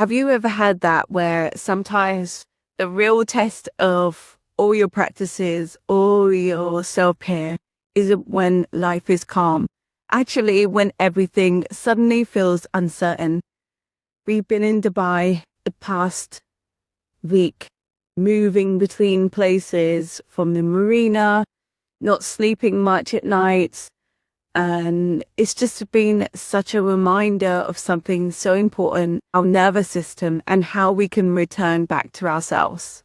Have you ever had that where sometimes the real test of all your practices, all your self-care isn't when life is calm? Actually, when everything suddenly feels uncertain. We've been in Dubai the past week, moving between places from the marina, not sleeping much at night. And it's just been such a reminder of something so important, our nervous system and how we can return back to ourselves.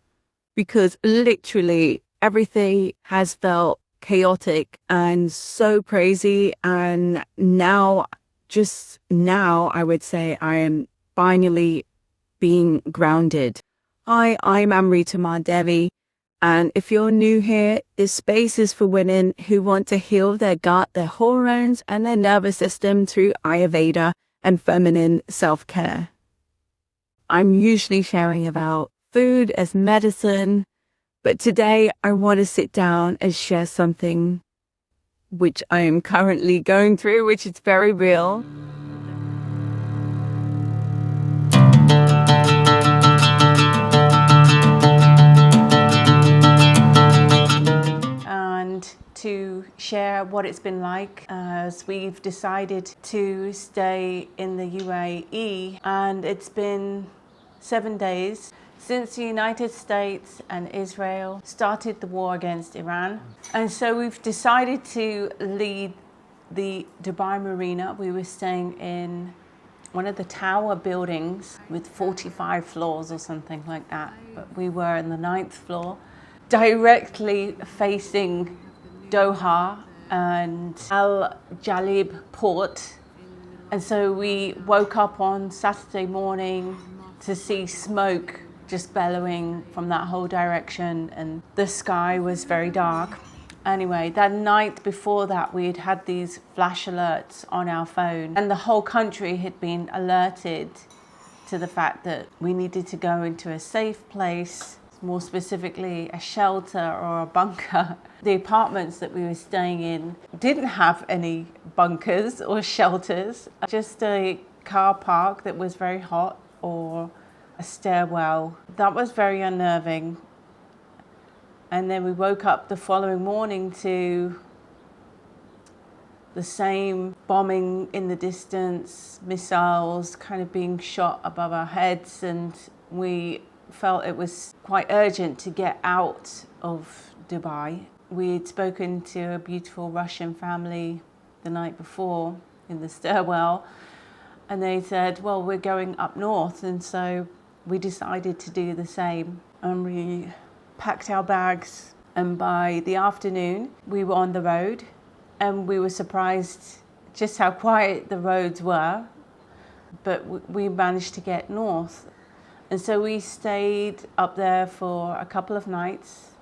Because literally everything has felt chaotic and so crazy. And just now, I would say I am finally being grounded. Hi, I'm Amrita Devi. And if you're new here, this space is for women who want to heal their gut, their hormones, and their nervous system through Ayurveda and feminine self-care. I'm usually sharing about food as medicine, but today I want to sit down and share something which I am currently going through, which is very real. And to share what it's been like as we've decided to stay in the UAE, and it's been 7 days since the United States and Israel started the war against Iran. And so we've decided to leave the Dubai Marina. We were staying in one of the tower buildings with 45 floors or something like that, but we were in the 9th floor, directly facing Doha and Al Jalib port. And so we woke up on Saturday morning to see smoke just bellowing from that whole direction, and the sky was very dark. Anyway, that night before that, we had had these flash alerts on our phone, and the whole country had been alerted to the fact that we needed to go into a safe place, more specifically a shelter or a bunker. The apartments that we were staying in didn't have any bunkers or shelters, just a car park that was very hot or a stairwell. That was very unnerving. And then we woke up the following morning to the same bombing in the distance, missiles kind of being shot above our heads, and we felt it was quite urgent to get out of Dubai. We had spoken to a beautiful Russian family the night before in the stairwell, and they said, well, we're going up north. And so we decided to do the same, and we packed our bags, and by the afternoon we were on the road, and we were surprised just how quiet the roads were, but we managed to get north. And so we stayed up there for a couple of nights.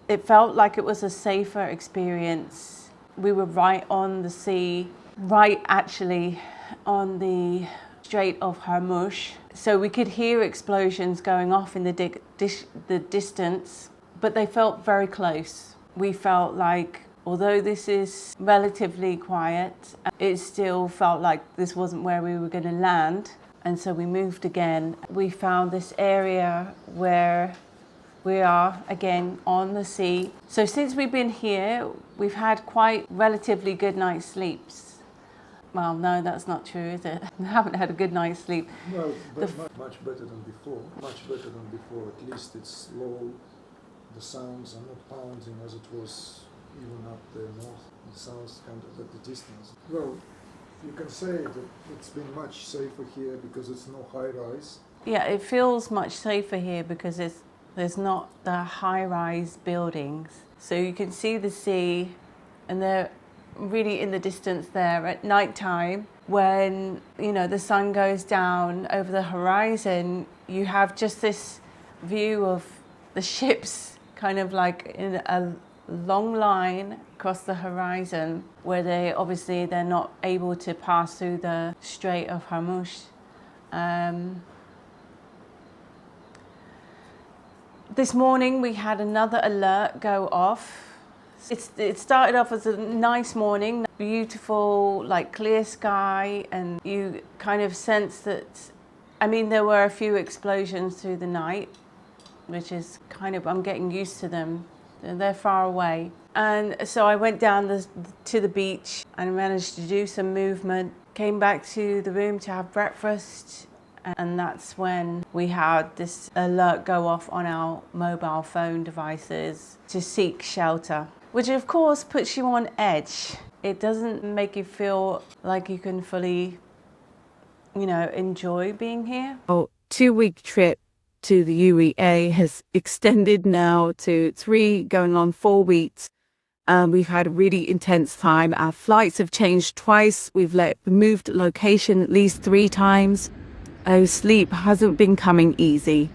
It felt like it was a safer experience. We were right on the sea, right actually on the Strait of Hormuz. So we could hear explosions going off in the distance, but they felt very close. We felt like, although this is relatively quiet, it still felt like this wasn't where we were going to land. And so we moved again. We found this area where we are again on the sea. So since we've been here, we've had quite relatively good night's sleeps. Well, no, that's not true, is it? I haven't had a good night's sleep. No, but much better than before. Much better than before. At least it's low. The sounds are not pounding as it was even up there north. It sounds kind of at the distance. Well, you can say that it's been much safer here because it's no high rise. Yeah, it feels much safer here because there's not the high rise buildings. So you can see the sea, and they're really in the distance there at night time. When, the sun goes down over the horizon, you have just this view of the ships kind of like in a long line across the horizon, where they're not able to pass through the Strait of Hormuz. This morning we had another alert go off. It started off as a nice morning, beautiful, like clear sky, and you kind of sense that I mean, there were a few explosions through the night, which is kind of, I'm getting used to them. They're far away. And so I went down to the beach and managed to do some movement, came back to the room to have breakfast. And that's when we had this alert go off on our mobile phone devices to seek shelter, which of course puts you on edge. It doesn't make you feel like you can fully, enjoy being here. 2-week trip to the UEA has extended now to 3, going on 4 weeks. We've had a really intense time. Our flights have changed twice. We've moved location at least 3 times. Sleep hasn't been coming easy.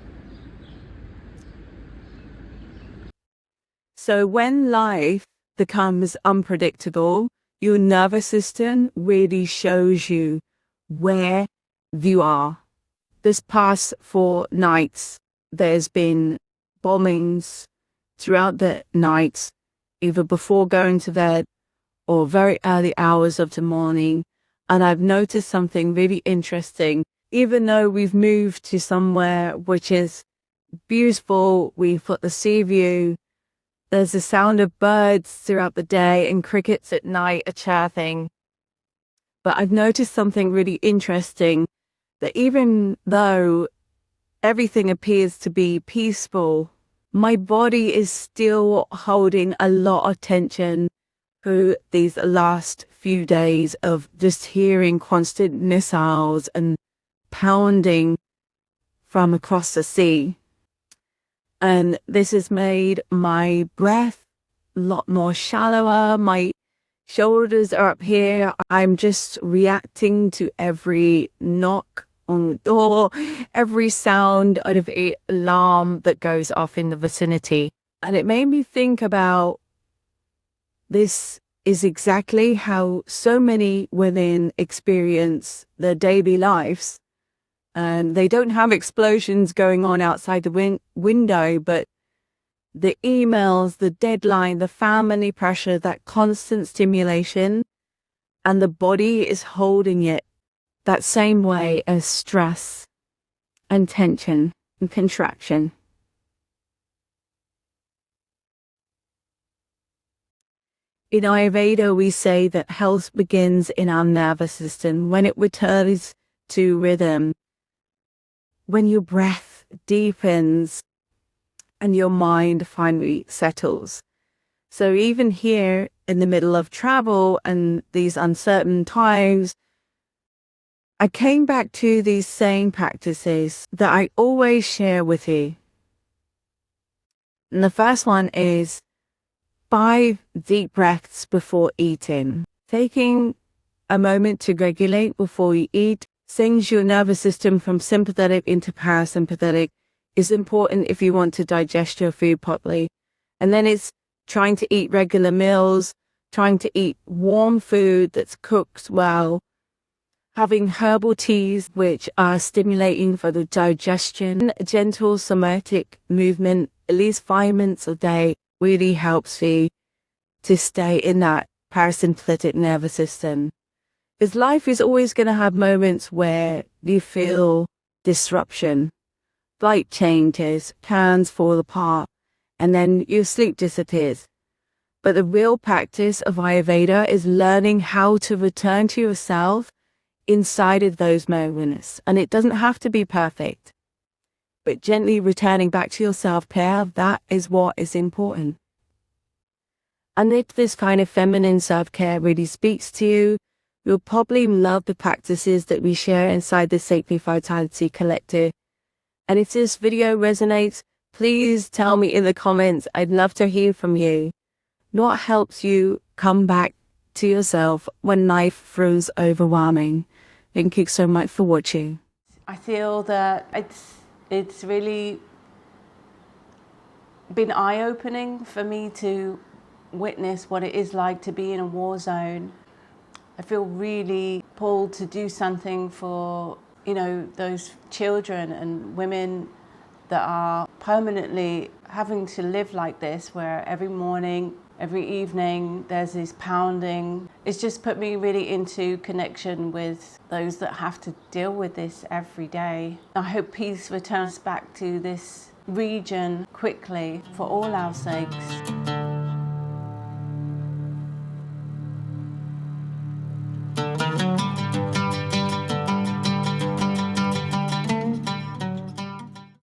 So when life becomes unpredictable, your nervous system really shows you where you are. This past 4 nights, there's been bombings throughout the nights, either before going to bed or very early hours of the morning. And I've noticed something really interesting. Even though we've moved to somewhere which is beautiful, we've got the sea view, there's the sound of birds throughout the day and crickets at night are chirping. But I've noticed something really interesting, that even though everything appears to be peaceful, my body is still holding a lot of tension through these last few days of just hearing constant missiles and pounding from across the sea. And this has made my breath a lot more shallower. My shoulders are up here. I'm just reacting to every knock on the door, every sound out of an alarm that goes off in the vicinity. And it made me think about, this is exactly how so many women experience their daily lives. And they don't have explosions going on outside the window, but the emails, the deadline, the family pressure, that constant stimulation, and the body is holding it that same way as stress and tension and contraction. In Ayurveda, we say that health begins in our nervous system when it returns to rhythm, when your breath deepens and your mind finally settles. So even here in the middle of travel and these uncertain times, I came back to these same practices that I always share with you. And the first one is 5 deep breaths before eating. Taking a moment to regulate before you eat sends your nervous system from sympathetic into parasympathetic is important if you want to digest your food properly. And then it's trying to eat regular meals, trying to eat warm food that's cooked well, having herbal teas which are stimulating for the digestion. Gentle somatic movement, at least 5 minutes a day, really helps you to stay in that parasympathetic nervous system. Because life is always going to have moments where you feel disruption, flight changes, plans fall apart, and then your sleep disappears. But the real practice of Ayurveda is learning how to return to yourself inside of those moments. And it doesn't have to be perfect, but gently returning back to your self-care, that is what is important. And if this kind of feminine self-care really speaks to you, you'll probably love the practices that we share inside the Sacred Vitality Collective. And if this video resonates, please tell me in the comments. I'd love to hear from you. What helps you come back to yourself when life feels overwhelming? Thank you so much for watching. I feel that it's really been eye-opening for me to witness what it is like to be in a war zone. I feel really pulled to do something for, those children and women that are permanently having to live like this, where every morning, every evening, there's this pounding. It's just put me really into connection with those that have to deal with this every day. I hope peace returns back to this region quickly for all our sakes.